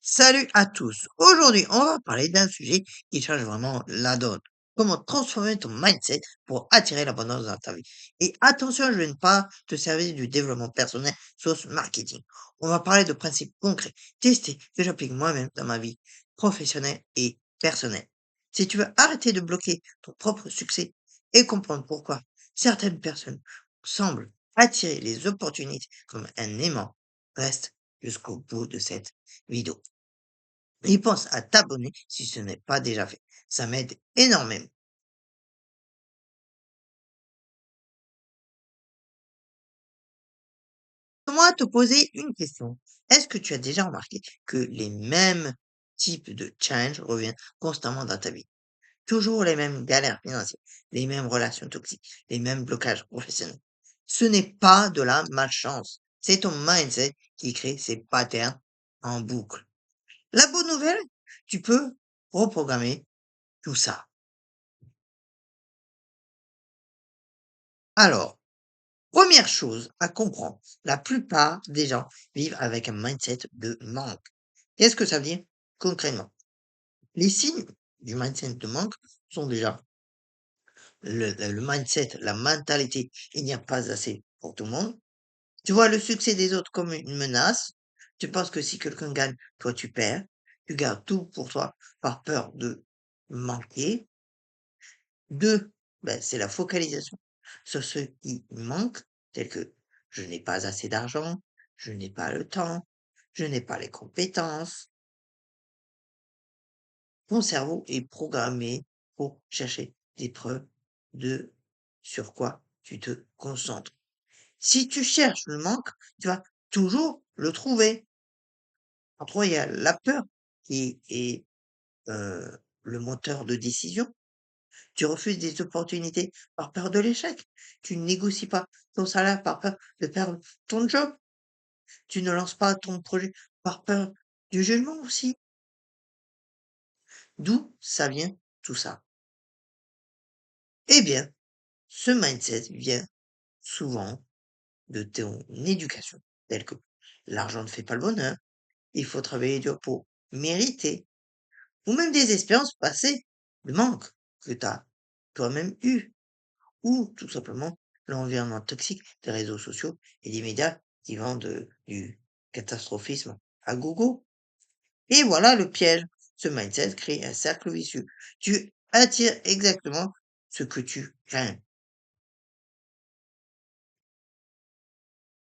Salut à tous. Aujourd'hui, on va parler d'un sujet qui change vraiment la donne. Comment transformer ton mindset pour attirer l'abondance dans ta vie. Et attention, je ne vais pas te servir du développement personnel sauce marketing. On va parler de principes concrets, testés, que j'applique moi-même dans ma vie professionnelle et personnelle. Si tu veux arrêter de bloquer ton propre succès et comprendre pourquoi certaines personnes semblent attirer les opportunités comme un aimant, reste jusqu'au bout de cette vidéo. Et pense à t'abonner si ce n'est pas déjà fait. Ça m'aide énormément. Moi, te poser une question. Est-ce que tu as déjà remarqué que les mêmes types de challenge reviennent constamment dans ta vie? Toujours les mêmes galères financières, les mêmes relations toxiques, les mêmes blocages professionnels. Ce n'est pas de la malchance. C'est ton mindset qui crée ces patterns en boucle. La bonne nouvelle, tu peux reprogrammer tout ça. Alors, première chose à comprendre, la plupart des gens vivent avec un mindset de manque. Qu'est-ce que ça veut dire concrètement? Les signes du mindset de manque sont déjà le mindset, la mentalité, il n'y a pas assez pour tout le monde. Tu vois le succès des autres comme une menace. Tu penses que si quelqu'un gagne, toi tu perds. Tu gardes tout pour toi par peur de manquer. Deux, ben, c'est la focalisation sur ce qui manque, tel que je n'ai pas assez d'argent, je n'ai pas le temps, je n'ai pas les compétences. Ton cerveau est programmé pour chercher des preuves de sur quoi tu te concentres. Si tu cherches le manque, tu vas toujours le trouver. En trois, il y a la peur qui est le moteur de décision. Tu refuses des opportunités par peur de l'échec. Tu ne négocies pas ton salaire par peur de perdre ton job. Tu ne lances pas ton projet par peur du jugement aussi. D'où ça vient tout ça? Eh bien, ce mindset vient souvent de ton éducation, telle que l'argent ne fait pas le bonheur, il faut travailler dur pour mériter, ou même des expériences passées de manque que tu as toi-même eu. Ou tout simplement l'environnement toxique des réseaux sociaux et des médias qui vendent du catastrophisme à gogo. Et voilà le piège. Ce mindset crée un cercle vicieux. Tu attires exactement ce que tu crains.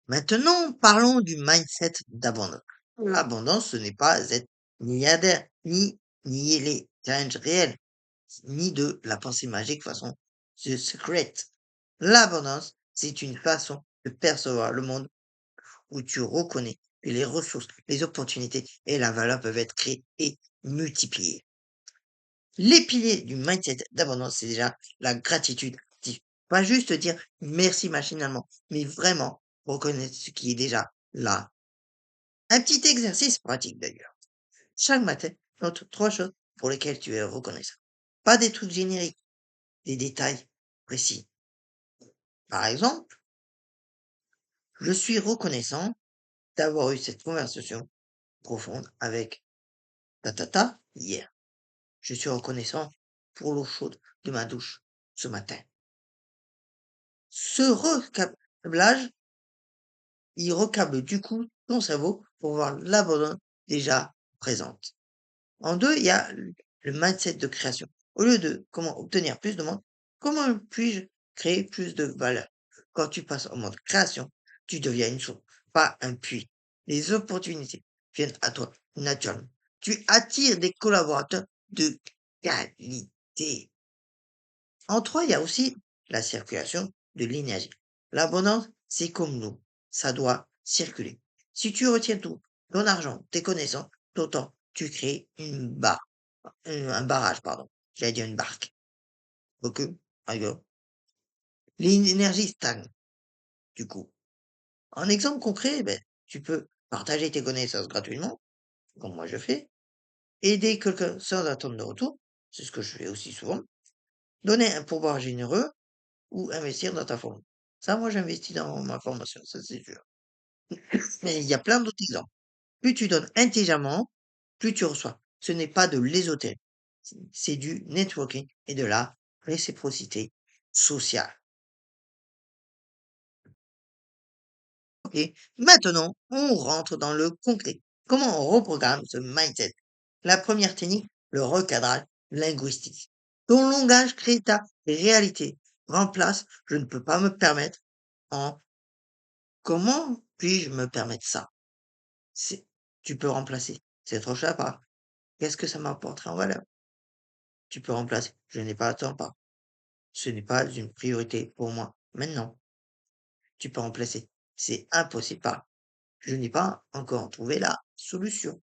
Maintenant, parlons du mindset d'abondance. L'abondance, ce n'est pas être milliardaire, ni nier les challenges réels, ni de la pensée magique façon The Secret. L'abondance, c'est une façon de percevoir le monde où tu reconnais que les ressources, les opportunités et la valeur peuvent être créées et multipliées. Les piliers du mindset d'abondance, c'est déjà la gratitude active. Pas juste dire merci machinalement, mais vraiment reconnaître ce qui est déjà là. Un petit exercice pratique d'ailleurs. Chaque matin, note trois choses pour lesquelles tu es reconnaissant. Pas des trucs génériques, des détails précis. Par exemple, je suis reconnaissant d'avoir eu cette conversation profonde avec Tatata hier. Je suis reconnaissant pour l'eau chaude de ma douche ce matin. Ce recablage, il recable du coup ton cerveau pour voir l'abondance déjà présente. En deux, il y a le mindset de création. Au lieu de comment obtenir plus de monde, comment puis-je créer plus de valeur? Quand tu passes en mode création, tu deviens une source, pas un puits. Les opportunités viennent à toi naturellement. Tu attires des collaborateurs de qualité. En trois, il y a aussi la circulation de l'énergie. L'abondance, c'est comme l'eau. Ça doit circuler. Si tu retiens tout, ton argent, tes connaissances, ton temps, tu crées une barre, un barrage, pardon. J'allais dire une barque. Ok? Ailleurs. L'énergie stagne, du coup. En exemple concret, ben, tu peux partager tes connaissances gratuitement, comme moi je fais, aider quelqu'un sans attendre de retour, c'est ce que je fais aussi souvent, donner un pourboire généreux, ou investir dans ta formation. Ça, moi, j'investis dans ma formation, ça c'est sûr. Mais il y a plein d'autres exemples. Plus tu donnes intelligemment, plus tu reçois. Ce n'est pas de l'ésotérisme, c'est du networking et de la réciprocité sociale. Ok, maintenant, on rentre dans le concret. Comment on reprogramme ce mindset? La première technique, le recadrage linguistique. Ton langage crée ta réalité. Remplace, je ne peux pas me permettre en comment puis-je me permettre ça? C'est, tu peux remplacer. C'est trop cher par qu'est-ce que ça m'apporterait en valeur? Tu peux remplacer. Je n'ai pas le temps par ce n'est pas une priorité pour moi. Maintenant, tu peux remplacer. C'est impossible par je n'ai pas encore trouvé la solution.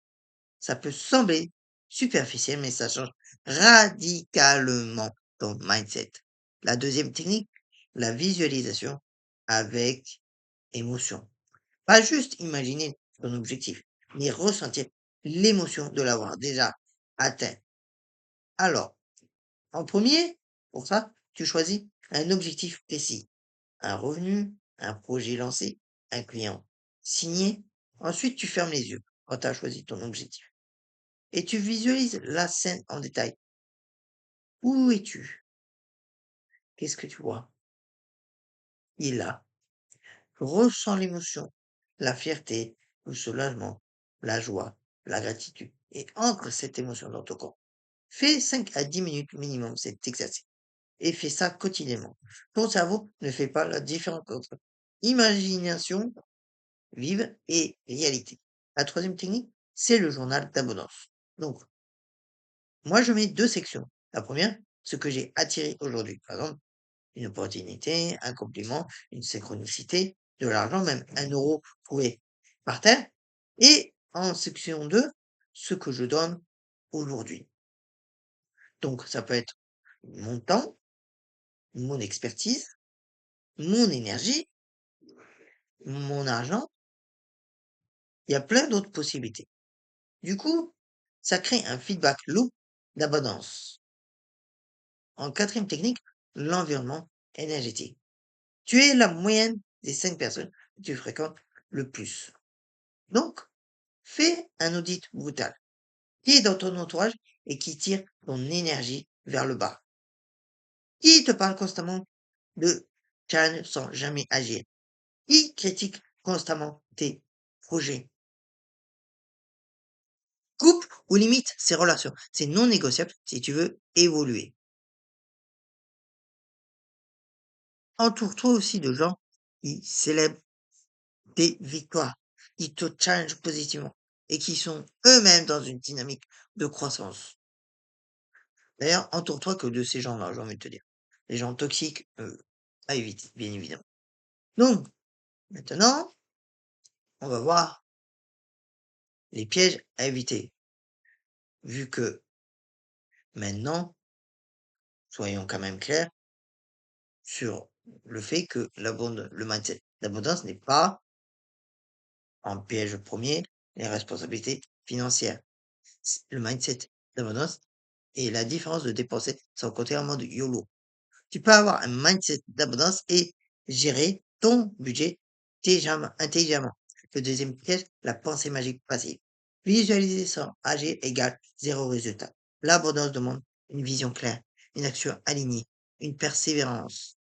Ça peut sembler superficiel, mais ça change radicalement ton mindset. La deuxième technique, la visualisation avec émotion. Pas juste imaginer ton objectif, mais ressentir l'émotion de l'avoir déjà atteint. Alors, en premier, pour ça, tu choisis un objectif précis, un revenu, un projet lancé, un client signé. Ensuite, tu fermes les yeux quand tu as choisi ton objectif et tu visualises la scène en détail. Où es-tu? Qu'est-ce que tu vois? Il est là. Ressens l'émotion, la fierté, le soulagement, la joie, la gratitude et ancre cette émotion dans ton corps. Fais 5 à 10 minutes minimum cet exercice et fais ça quotidiennement. Ton cerveau ne fait pas la différence entre imagination vive et réalité. La troisième technique, c'est le journal d'abondance. Donc, moi, je mets deux sections. La première, ce que j'ai attiré aujourd'hui. Par exemple, une opportunité, un compliment, une synchronicité, de l'argent, même un euro trouvé par terre. Et en section 2, ce que je donne aujourd'hui. Donc, ça peut être mon temps, mon expertise, mon énergie, mon argent. Il y a plein d'autres possibilités. Du coup, ça crée un feedback loop d'abondance. En quatrième technique, l'environnement énergétique. Tu es la moyenne des 5 personnes que tu fréquentes le plus. Donc, fais un audit brutal. Qui est dans ton entourage et qui tire ton énergie vers le bas? Qui te parle constamment de calme sans jamais agir? Qui critique constamment tes projets? Coupe ou limite ces relations. C'est non négociable si tu veux évoluer. Entoure-toi aussi de gens qui célèbrent tes victoires, qui te challengent positivement et qui sont eux-mêmes dans une dynamique de croissance. D'ailleurs, entoure-toi que de ces gens-là, j'ai envie de te dire. Les gens toxiques, à éviter, bien évidemment. Donc, maintenant, on va voir les pièges à éviter. Vu que maintenant, soyons quand même clairs sur le fait que le mindset d'abondance n'est pas en piège premier les responsabilités financières. Le mindset d'abondance est la différence de dépenser sans compter en mode YOLO. Tu peux avoir un mindset d'abondance et gérer ton budget intelligemment. Le deuxième piège, la pensée magique passive. Visualiser sans agir égale zéro résultat. L'abondance demande une vision claire, une action alignée, une persévérance.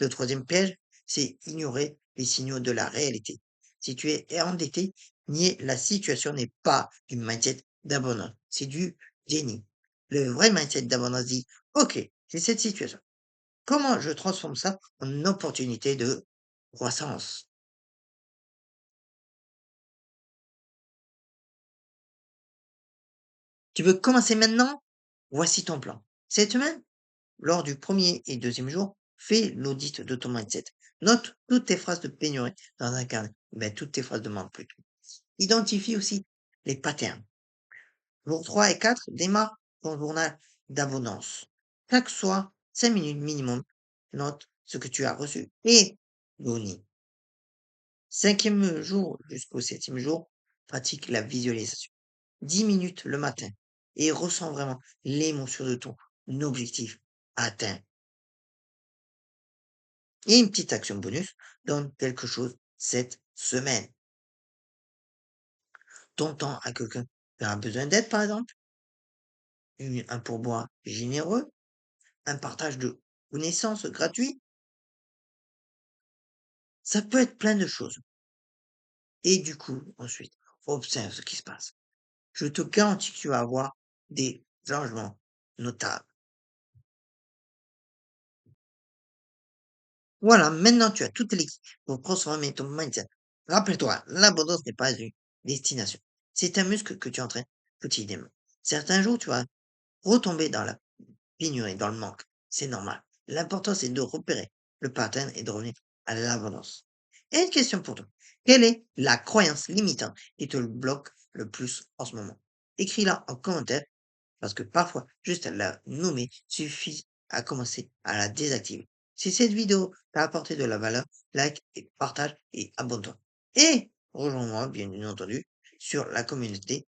Le troisième piège, c'est ignorer les signaux de la réalité. Si tu es endetté, nier la situation n'est pas du mindset d'abondance, c'est du déni. Le vrai mindset d'abondance dit, OK, j'ai cette situation. Comment je transforme ça en opportunité de croissance? Tu veux commencer maintenant? Voici ton plan. Cette semaine, lors du premier et deuxième jour, fais l'audit de ton mindset. Note toutes tes phrases de pénurie dans un carnet. Ben, toutes tes phrases de manque plutôt. Identifie aussi les patterns. Jour 3 et 4, démarre ton journal d'abondance. Chaque soir, 5 minutes minimum, note ce que tu as reçu et donné. Cinquième jour jusqu'au septième jour, pratique la visualisation. 10 minutes le matin et ressens vraiment l'émotion de ton objectif atteint. Et une petite action bonus, donne quelque chose cette semaine. Ton temps à quelqu'un Tu as besoin d'aide, par exemple, un pourboire généreux, un partage de connaissances gratuit, ça peut être plein de choses. Et du coup, ensuite, observe ce qui se passe. Je te garantis que tu vas avoir des changements notables. Voilà, maintenant tu as toutes les clés pour transformer ton mindset. Rappelle-toi, l'abondance n'est pas une destination. C'est un muscle que tu entraînes quotidiennement. Certains jours, tu vas retomber dans la pénurie, dans le manque. C'est normal. L'important, c'est de repérer le pattern et de revenir à l'abondance. Et une question pour toi. Quelle est la croyance limitante qui te le bloque le plus en ce moment? Écris-la en commentaire parce que parfois, juste à la nommer suffit à commencer à la désactiver. Si cette vidéo t'a apporté de la valeur, like et partage et abonne-toi. Et rejoins-moi, bien entendu, sur la communauté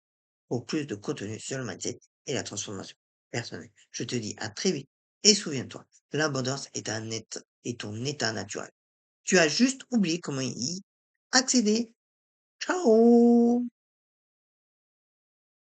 pour plus de contenu sur le mindset et la transformation personnelle. Je te dis à très vite et souviens-toi, l'abondance est ton état naturel. Tu as juste oublié comment y accéder. Ciao!